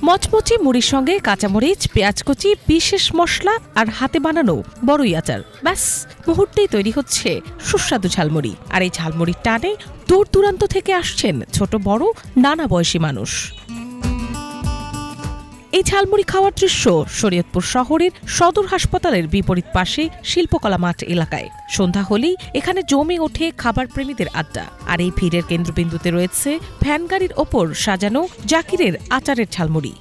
মচমচে মুড়ির সঙ্গে কাঁচামরিচ, পেঁয়াজ কুচি, বিশেষ মশলা আর হাতে বানানো বড়ই আচার, ব্যাস মুহূর্তেই তৈরি হচ্ছে সুস্বাদু ঝালমুড়ি। আর এই ঝালমুড়ির টানে দূর দূরান্ত থেকে আসছেন ছোট বড় নানা বয়সী মানুষ। এই ঝালমুড়ি খাওয়ার দৃশ্য শরীয়তপুর শহরের সদর হাসপাতালের বিপরীত পাশে শিল্পকলা মাঠ এলাকায়। সন্ধ্যা হলেই এখানে জমে ওঠে খাবার প্রেমীদের আড্ডা। আর এই ভিড়ের কেন্দ্রবিন্দুতে রয়েছে ভ্যান গাড়ির ওপর সাজানো জাকিরের আচারের ঝালমুড়ি।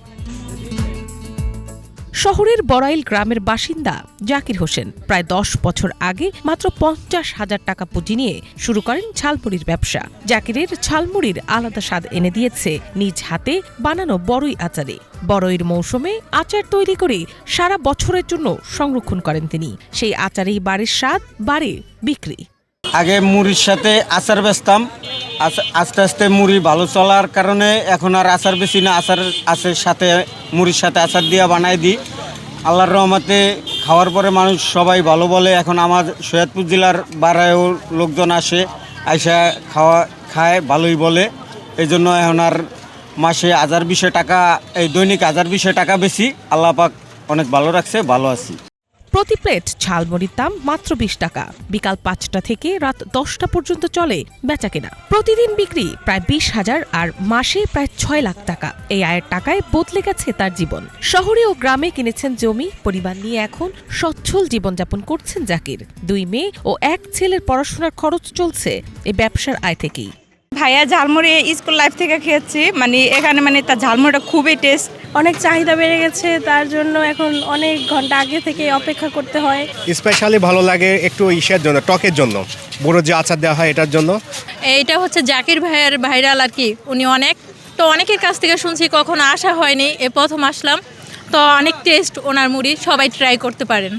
শহরের বড়াইল গ্রামের বাসিন্দা জাকির হোসেন প্রায় 10 বছর আগে মাত্র 50,000 টাকা পুঁজি নিয়ে শুরু করেন ঝালমুড়ির ব্যবসা। জাকিরের ঝালমুড়ির আলাদা স্বাদ এনে দিয়েছে নিজ হাতে বানানো বড়ই আচারে। বড়ইয়ের মৌসুমে আচার তৈরি করে সারা বছরের জন্য সংরক্ষণ করেন তিনি। সেই আচারেই বাড়ির স্বাদ, বাড়ে বিক্রি। আগে মুড়ির সাথে আচার বেচতাম, আস্তে আস্তে মুড়ি ভালো চলার কারণে এখন আর আচার বেশি না, আচারের সাথে মুড়ির সাথে আচার দিয়ে বানাই দিই। আল্লাহর রহমতে খাওয়ার পরে মানুষ সবাই ভালো বলে। এখন আমার সৈয়দপুর জেলার বাড়ায়ও লোকজন আসে, আইসা খায়, ভালোই বলে। এই জন্য এখন আর মাসে 1020 টাকা, এই দৈনিক 1020 টাকা বেশি। আল্লাহ পাক অনেক ভালো রাখছে, ভালো আছি। প্রতি প্লেট ঝালমুড়ির দাম মাত্র 20 টাকা। বিকাল 5টা থেকে রাত 10টা পর্যন্ত চলে বেচাকেনা। প্রতিদিন বিক্রি প্রায় 20,000 আর মাসে প্রায় 6 লাখ টাকা। এই আয়ের টাকায় বদলে গেছে তার জীবন। শহরে ও গ্রামে কিনেছেন জমি, পরিবার নিয়ে এখন সচ্ছল জীবনযাপন করছেন জাকির। 2 মেয়ে ও 1 ছেলের পড়াশোনার খরচ চলছে এই ব্যবসার আয় থেকেই। ভাইয়া ঝালমুড়ি স্কুল লাইফ থেকে খেয়েছি, এখানে তার ঝালমুড়িটা খুবই টেস্ট। অনেক চাহিদা বেড়ে গেছে, তার জন্য এখন অনেক ঘন্টা আগে থেকে অপেক্ষা করতে হয়। স্পেশালি ভালো লাগে একটু ইসের জন্য, টকের জন্য, বড় যে আচার দেওয়া হয় এটার জন্য। এইটা হচ্ছে জাকির ভাইয়ের ভাইরাল আর কি। উনি অনেকের কাছ থেকে শুনছি, কখনো আসা হয়নি, প্রথম আসলাম। তো অনেক টেস্ট ওনার মুড়ি, সবাই ট্রাই করতে পারেন।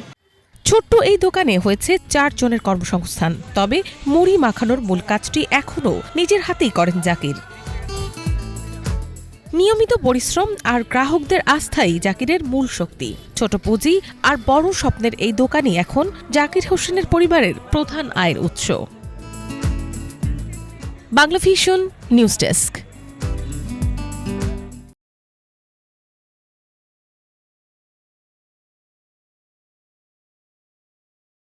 ছোট্ট এই দোকানে হয়েছে 4 জনের কর্মসংস্থান। তবে মুড়ি মাখানোর মূল কাজটি এখনও নিজের হাতেই করেন জাকির। নিয়মিত পরিশ্রম আর গ্রাহকদের আস্থাই জাকিরের মূল শক্তি। ছোট পুঁজি আর বড় স্বপ্নের এই দোকানই এখন জাকির হোসেনের পরিবারের প্রধান আয়ের উৎস। Bangla vision news desk.